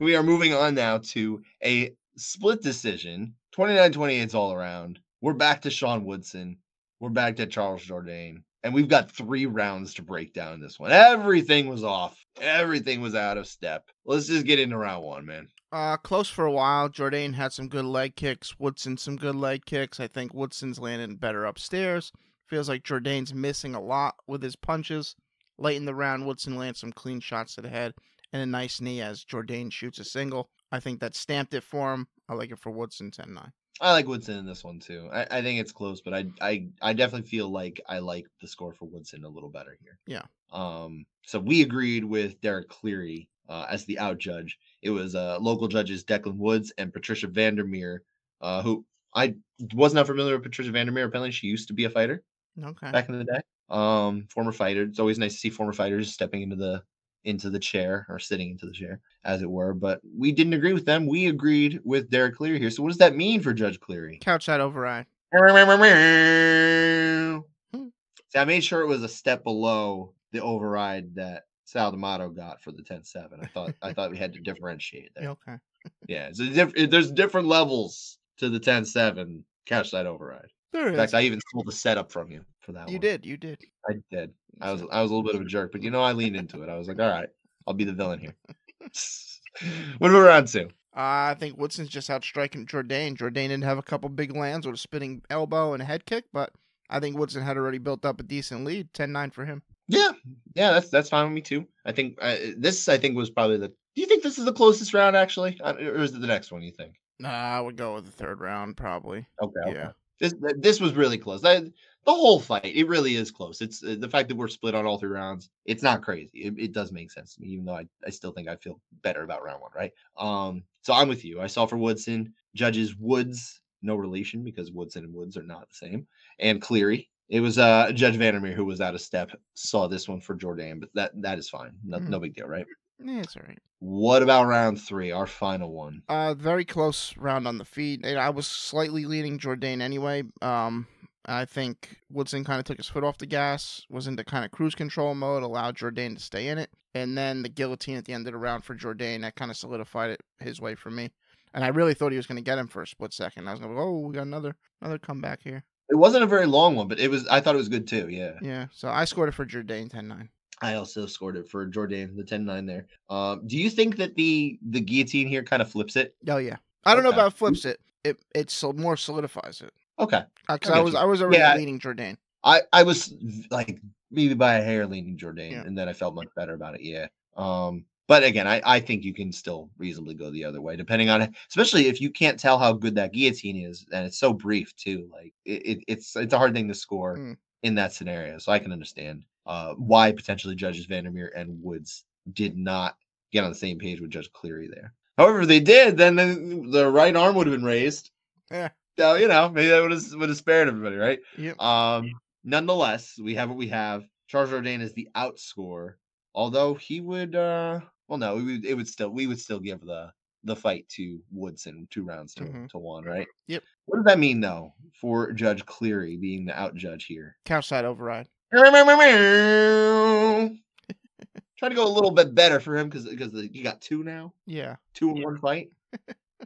We are moving on now to a split decision, 29-28 all around. We're back to Sean Woodson. We're back to Charles Jourdain. And we've got 3 rounds to break down this one. Everything was off. Everything was out of step. Let's just get into round 1, man. Close for a while. Jourdain had some good leg kicks. Woodson some good leg kicks. I think Woodson's landing better upstairs. Feels like Jourdain's missing a lot with his punches. Late in the round, Woodson lands some clean shots to the head and a nice knee as Jourdain shoots a single. I think that stamped it for him. I like it for Woodson 10-9. I like Woodson in this one too. I think it's close, but I definitely feel like I like the score for Woodson a little better here. Yeah. So we agreed with Derek Cleary as the out judge. It was local judges Declan Woods and Patricia Vandermeer, who I was not familiar with Patricia Vandermeer. Apparently, she used to be a fighter. Okay. Back in the day. Former fighter. It's always nice to see former fighters stepping into the chair or sitting into the chair, as it were. But we didn't agree with them. We agreed with Derek Cleary here. So what does that mean for Judge Cleary? Couchside override. See, I made sure it was a step below the override that Sal D'Amato got for the 10-7. I thought we had to differentiate that. Okay. Yeah, so there's different levels to the 10-7 couchside override. In fact, I even stole the setup from you for that one. You did. I did. I was a little bit of a jerk, but I leaned into it. I was like, all right, I'll be the villain here. What are we round 2? I think Woodson's just outstriking Jourdain. Jourdain didn't have a couple big lands with a spinning elbow and a head kick, but I think Woodson had already built up a decent lead. 10-9 for him. Yeah, that's fine with me too. I think this was probably the. Do you think this is the closest round actually, or is it the next one? You think? Nah, I would go with the third round probably. Okay. Yeah. This was really close. The whole fight, it really is close. It's the fact that we're split on all 3 rounds. It's not crazy. It does make sense to me, even though I still think I feel better about round 1, right? So I'm with you. I saw for Woodson, judges Woods, no relation because Woodson and Woods are not the same, and Cleary. It was Judge Vandermeer who was out of step. Saw this one for Jourdain, but that is fine. No big deal, right? Yeah, it's all right. What about round 3, our final one? Very close round on the feet. I was slightly leaning Jourdain anyway. I think Woodson kind of took his foot off the gas, was into kind of cruise control mode, allowed Jourdain to stay in it. And then the guillotine at the end of the round for Jourdain, that kind of solidified it his way for me. And I really thought he was going to get him for a split second. I was going to go, we got another comeback here. It wasn't a very long one, but I thought it was good too, yeah. Yeah, so I scored it for Jourdain 10-9. I also scored it for Jourdain, the 10-9 there. Do you think that the guillotine here kind of flips it? Oh, yeah. I don't know about flips it. It more solidifies it. Okay. Because I was already leaning Jourdain. I was like maybe by a hair leaning Jourdain, and then I felt much better about it, yeah. But again, I think you can still reasonably go the other way, depending on it, especially if you can't tell how good that guillotine is, and it's so brief too. Like it's a hard thing to score in that scenario, so I can understand why potentially judges Vandermeer and Woods did not get on the same page with Judge Cleary there. However, if they did, then the right arm would have been raised. Yeah. So maybe that would have spared everybody, right? Yep. Nonetheless, we have what we have. Charles Jourdain is the outscore, although he would. We would still give the fight to Woodson 2 rounds to 1, right? Yep. What does that mean though for Judge Cleary being the out judge here? Couchside override. Try to go a little bit better for him because you got 2 now. Yeah. 2 in 1 fight.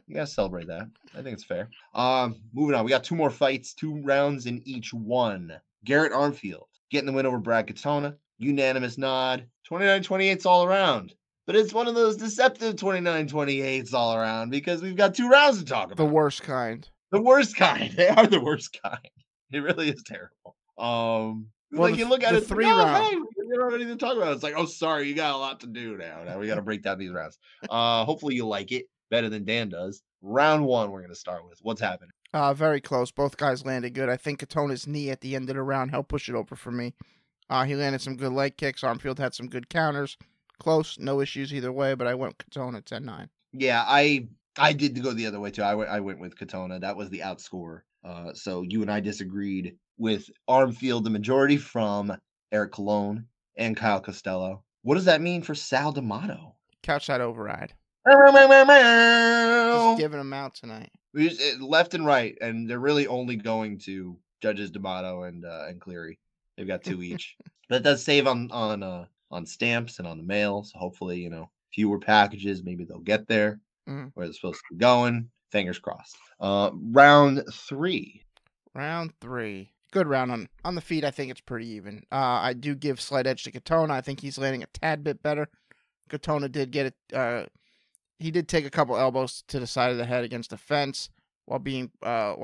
You gotta celebrate that. I think it's fair. Moving on. We got 2 more fights, 2 rounds in each one. Garrett Armfield getting the win over Brad Katona. Unanimous nod. 29-28s all around. But it's one of those deceptive 29-28s all around because we've got 2 rounds to talk about. The worst kind. The worst kind. They are the worst kind. It really is terrible. Well, you look at it, 3 rounds. Hey, we don't have anything to talk about. It's like, oh, sorry, you got a lot to do now. Now we got to break down these rounds. Hopefully you like it better than Dan does. Round 1, we're going to start with. What's happening? Very close. Both guys landed good. I think Katona's knee at the end of the round helped push it over for me. He landed some good leg kicks. Armfield had some good counters. Close, no issues either way, but I went Katona 10-9. Yeah, I did go the other way too. I went with Katona. That was the outscore. So you and I disagreed with Armfield, the majority from Eric Colon and Kyle Costello. What does that mean for Sal D'Amato? Couchside override. Just giving them out tonight. Left and right, and they're really only going to judges D'Amato and Cleary. They've got 2 each. But it does save on stamps and on the mail. So hopefully, fewer packages. Maybe they'll get there where they're supposed to be going. Fingers crossed. Round 3. Round 3. Good round on the feet. I think it's pretty even. I do give slight edge to Katona. I think he's landing a tad bit better. Katona did get it. He did take a couple elbows to the side of the head against the fence while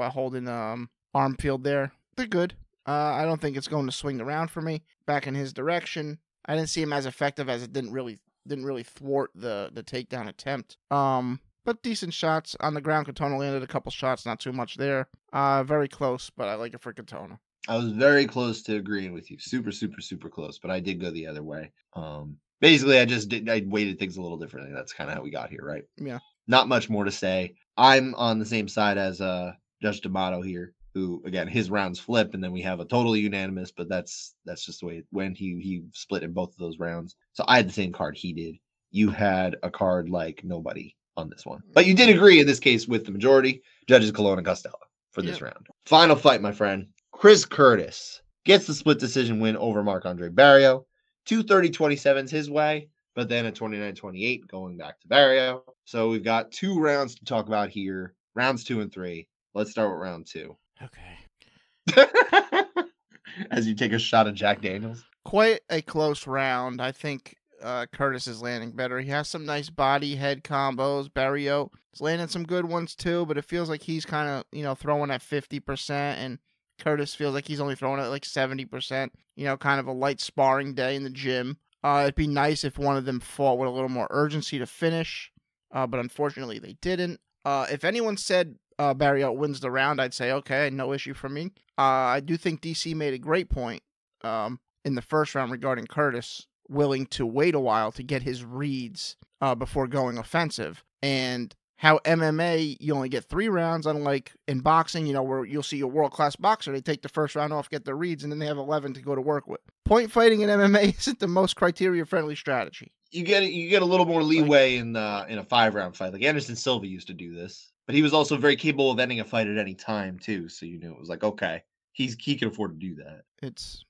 holding arm field there. They're good. I don't think it's going to swing around for me back in his direction. I didn't see him as effective as it didn't really thwart the takedown attempt. But decent shots on the ground. Katona landed a couple shots, not too much there. Very close, but I like it for Katona. I was very close to agreeing with you. Super, super, super close, but I did go the other way. Basically, I weighted things a little differently. That's kind of how we got here, right? Yeah. Not much more to say. I'm on the same side as Judge D'Amato here, who, again, his rounds flip, and then we have a totally unanimous, but that's just the way when he split in both of those rounds. So I had the same card he did. You had a card like nobody on this one. But you did agree in this case with the majority, Judges Colon and Costello for this round. Final fight, my friend. Chris Curtis gets the split decision win over Marc-Andre Barrio. 230-27's his way, but then a 29-28 going back to Barrio. So we've got 2 rounds to talk about here. Rounds 2 and 3. Let's start with round 2. Okay. As you take a shot at Jack Daniels. Quite a close round. I think Curtis is landing better. He has some nice body head combos. Barrio is landing some good ones too, but it feels like he's kind of, throwing at 50%, and Curtis feels like he's only throwing at like 70%. Kind of a light sparring day in the gym. It'd be nice if one of them fought with a little more urgency to finish, but unfortunately they didn't. If anyone said Barrio wins the round, I'd say, okay, no issue for me. I do think DC made a great point in the first round regarding Curtis willing to wait a while to get his reads before going offensive. And how MMA, you only get 3 rounds, unlike in boxing, where you'll see a world-class boxer, they take the first round off, get their reads, and then they have 11 to go to work with. Point fighting in MMA isn't the most criteria-friendly strategy. You get a little more leeway in a 5-round fight. Like Anderson Silva used to do this, but he was also very capable of ending a fight at any time too. So it was like, okay, he can afford to do that. It's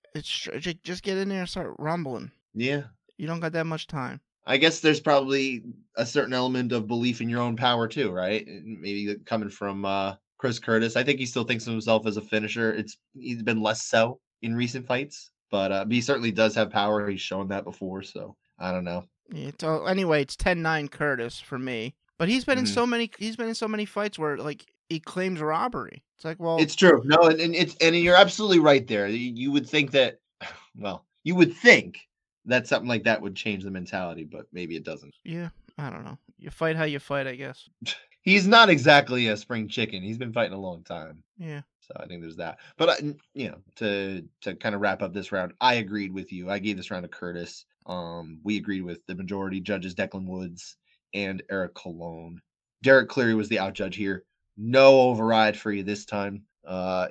just get in there and start rumbling. Yeah, you don't got that much time. I guess there's probably a certain element of belief in your own power too, right? Maybe coming from Chris Curtis. I think he still thinks of himself as a finisher. He's been less so in recent fights, but he certainly does have power. He's shown that before, so I don't know. Anyway, it's 10-9 Curtis for me. But he's been in so many. He's been in so many fights where like he claims robbery. It's like, well, it's true. No, and you're absolutely right there. You would think that. Well, you would think that something like that would change the mentality, but maybe it doesn't. Yeah, I don't know. You fight how you fight, I guess. He's not exactly a spring chicken. He's been fighting a long time. Yeah. So I think there's that. But to kind of wrap up this round, I agreed with you. I gave this round to Curtis. We agreed with the majority judges, Declan Woods and Eric Colon. Derek Cleary was the out judge here. No override for you this time.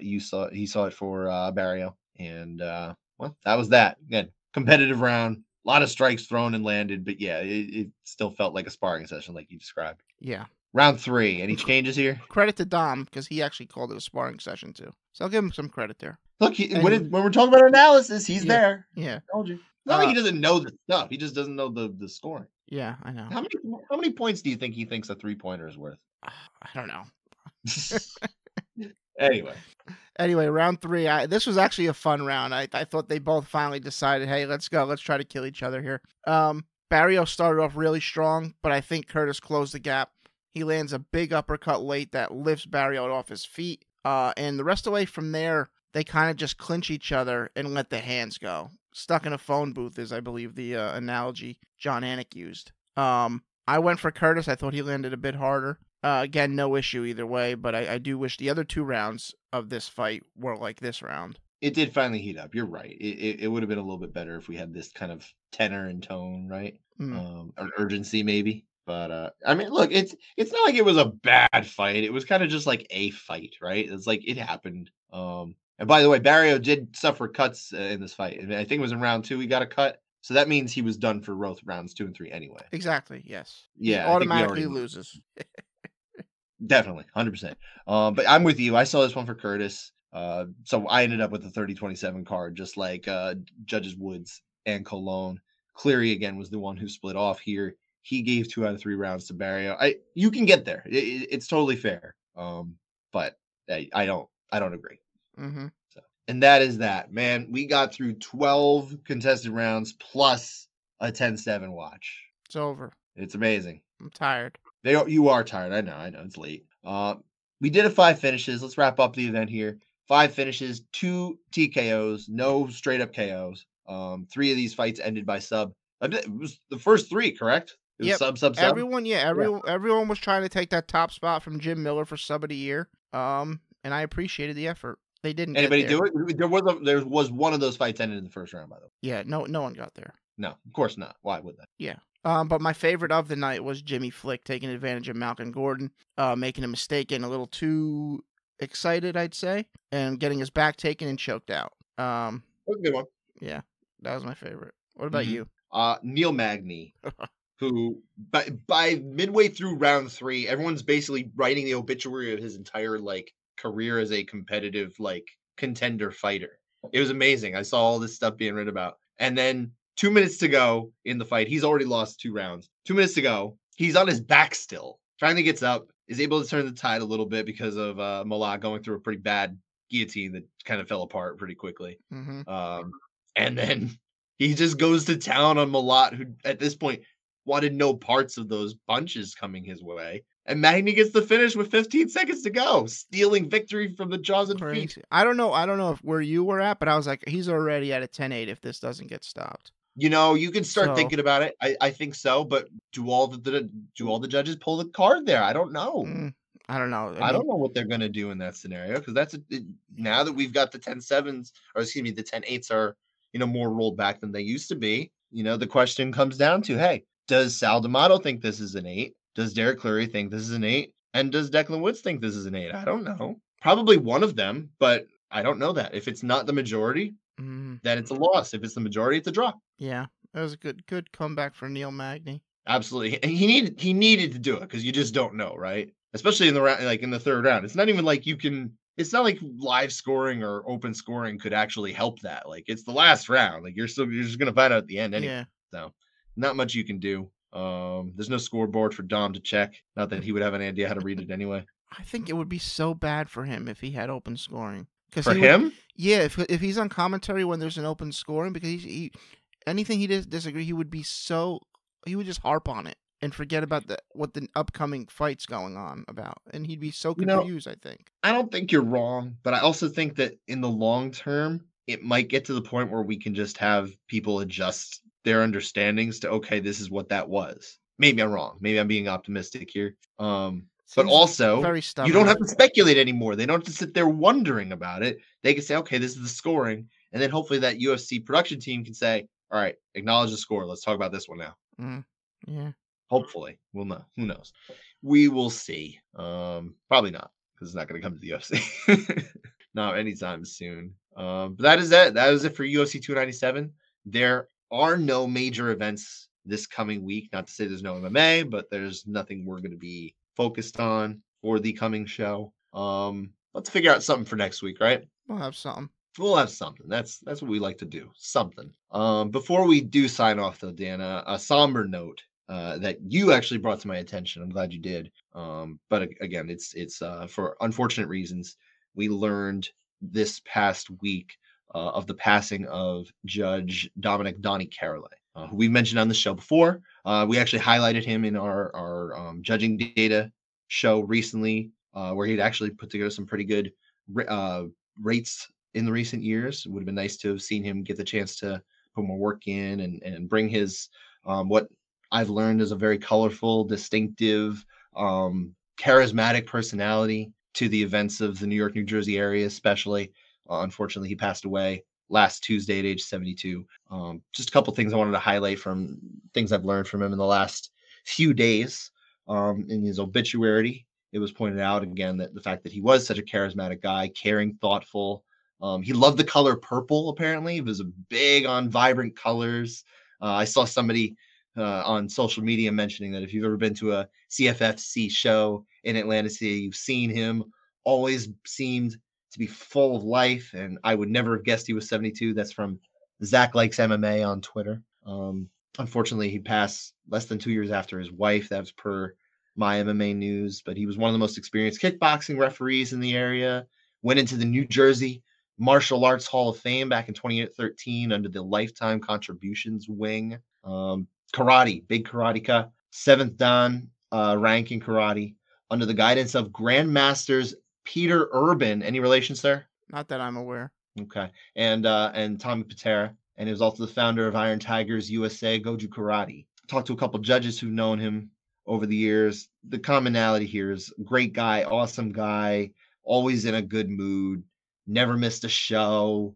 He saw it for Barrio, and well, that was that. Again, competitive round, a lot of strikes thrown and landed, but yeah, it still felt like a sparring session, like you described. Yeah. Round 3. Any changes here? Credit to Dom, because he actually called it a sparring session too. So I'll give him some credit there. Look, when we're talking about analysis, he's there. Yeah. I told you. Not like he doesn't know the stuff. He just doesn't know the scoring. Yeah, I know. How many points do you think he thinks a 3-pointer is worth? I don't know. Anyway, round 3. This was actually a fun round. I thought they both finally decided, hey, let's go. Let's try to kill each other here. Barrio started off really strong, but I think Curtis closed the gap. He lands a big uppercut late that lifts Barrio off his feet. And the rest of the way from there, they kind of just clinch each other and let the hands go. Stuck in a phone booth is, I believe, the analogy John Anik used. I went for Curtis. I thought he landed a bit harder. Again, no issue either way, but I do wish the other 2 rounds of this fight were like this round. It did finally heat up. You're right. It would have been a little bit better if we had this kind of tenor and tone, right? An urgency maybe. But I mean, look, it's not like it was a bad fight. It was kind of just like a fight, right? It's like it happened. And by the way, Barrio did suffer cuts in this fight. And I think it was in round 2 he got a cut. So that means he was done for rounds 2 and 3 anyway. Exactly, yes. Yeah. He automatically loses. Definitely, 100%. But I'm with you. I saw this one for Curtis. So I ended up with a 30-27 card, just like Judges Woods and Colon. Cleary, again, was the one who split off here. He gave 2 out of 3 rounds to Barrio. You can get there. It's totally fair. But I don't agree. Mm-hmm. So And that is that, man. We got through 12 contested rounds plus a 10-7 watch. It's over. It's amazing. I'm tired. You are tired. I know. It's late. We did a 5 finishes. Let's wrap up the event here. 5 finishes, 2 TKOs, no straight up KOs. 3 of these fights ended by sub. It was the first 3, correct? It was sub. Everyone was trying to take that top spot from Jim Miller for sub of the year. And I appreciated the effort. They didn't. Anybody do it? There was one of those fights ended in the first round, by the way. Yeah, no one got there. No, of course not. Why would they? Yeah. But my favorite of the night was Jimmy Flick taking advantage of Malcolm Gordon, making a mistake, getting a little too excited, I'd say, and getting his back taken and choked out. That was a good one. Yeah, that was my favorite. What about you? Neil Magny, who by midway through round 3, everyone's basically writing the obituary of his entire career as a competitive contender fighter. It was amazing. I saw all this stuff being written about, and then 2 minutes to go in the fight, he's already lost 2 rounds. 2 minutes to go, he's on his back still. Finally gets up, is able to turn the tide a little bit because of Malak going through a pretty bad guillotine that kind of fell apart pretty quickly. Mm-hmm. And then he just goes to town on Malak, who at this point wanted no parts of those punches coming his way. And Magny gets the finish with 15 seconds to go, stealing victory from the jaws and feet. I don't know if where you were at, but I was like, he's already at a 10-8 if this doesn't get stopped. You know, you can start thinking about it. I think so, but do all the judges pull the card there? I don't know. I don't know. I don't know what they're going to do in that scenario, because now that we've got the 10-7s, or excuse me, the 10-8s are more rolled back than they used to be. The question comes down to, hey, does Sal D'Amato think this is an 8? Does Derek Cleary think this is an 8? And does Declan Woods think this is an 8? I don't know. Probably one of them, but I don't know that. If it's not the majority, then it's a loss. If it's the majority, it's a draw. Yeah, that was a good comeback for Neil Magny. Absolutely, and he needed to do it, because you just don't know, right? Especially in the round, in the third round. It's not even like you can. It's not like live scoring or open scoring could actually help that. It's the last round. You're just gonna find out at the end anyway. Yeah. So not much you can do. There's no scoreboard for Dom to check. Not that he would have any idea how to read it anyway. I think it would be so bad for him if he had open scoring. For him? Yeah, if he's on commentary when there's an open scoring, because he anything he disagree, he would just harp on it and forget about what the upcoming fight's going on about, and he'd be so confused. I think. I don't think you're wrong, but I also think that in the long term, it might get to the point where we can just have people adjust their understandings to, okay, this is what that was. Maybe I'm wrong. Maybe I'm being optimistic here. But also, you don't have to speculate anymore. They don't have to sit there wondering about it. They can say, okay, this is the scoring. And then hopefully that UFC production team can say, all right, acknowledge the score. Let's talk about this one now. Yeah. Hopefully. We'll know. Who knows? We will see. Probably not, because it's not going to come to the UFC. Not anytime soon. But that is it. That is it for UFC 297. There are no major events this coming week. Not to say there's no MMA, but there's nothing we're going to be focused on for the coming show. Let's figure out something for next week, right? We'll have something. That's what we like to do. Something. Before we do sign off, though, Dan, a somber note that you actually brought to my attention. I'm glad you did. But again, it's for unfortunate reasons. We learned this past week of the passing of Judge Donnie Carolei, who we mentioned on the show before. We actually highlighted him in our judging data show recently, where he'd actually put together some pretty good rates in the recent years. It would have been nice to have seen him get the chance to put more work in and bring his what I've learned is a very colorful, distinctive, charismatic personality to the events of the New York, New Jersey area, especially. Unfortunately, he passed away last Tuesday at age 72. Just a couple things I wanted to highlight from things I've learned from him in the last few days. In his obituary, it was pointed out again that the fact that he was such a charismatic guy, caring, thoughtful. He loved the color purple, apparently. He was big on vibrant colors. I saw somebody on social media mentioning that if you've ever been to a CFFC show in Atlanta City, you've seen him, always seemed to be full of life, and I would never have guessed he was 72. That's from Zach Likes MMA on Twitter. Unfortunately, he passed less than 2 years after his wife. That was per My MMA News, but he was one of the most experienced kickboxing referees in the area, went into the New Jersey Martial Arts Hall of Fame back in 2013 under the Lifetime Contributions wing. Karate, big karateka, 7th Dan rank in karate under the guidance of Grandmasters Peter Urban. Any relation, sir? Not that I'm aware. Okay. And Tommy Patera. And he was also the founder of Iron Tigers USA Goju Karate. Talked to a couple judges who've known him over the years. The commonality here is great guy, awesome guy, always in a good mood, never missed a show,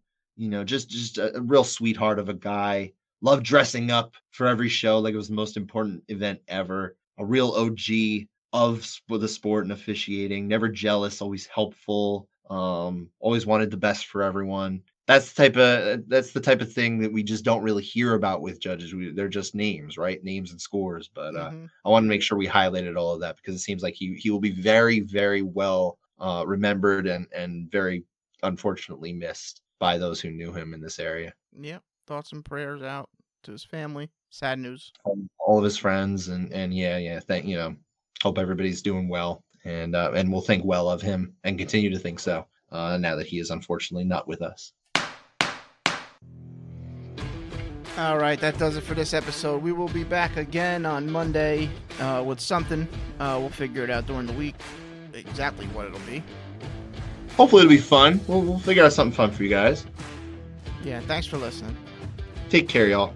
just a real sweetheart of a guy. Loved dressing up for every show like it was the most important event ever. A real OG of the sport and officiating, never jealous, always helpful, always wanted the best for everyone. That's the type of thing that we just don't really hear about with judges. They're just names, right? Names and scores. But I want to make sure we highlighted all of that because it seems like he will be very, very well remembered and very unfortunately missed by those who knew him in this area. Yep. Thoughts and prayers out to his family. Sad news. All of his friends and hope everybody's doing well and we'll think well of him and continue to think so now that he is unfortunately not with us. All right, that does it for this episode. We will be back again on Monday with something. We'll figure it out during the week, exactly what it'll be. Hopefully it'll be fun. We'll figure out something fun for you guys. Yeah, thanks for listening. Take care, y'all.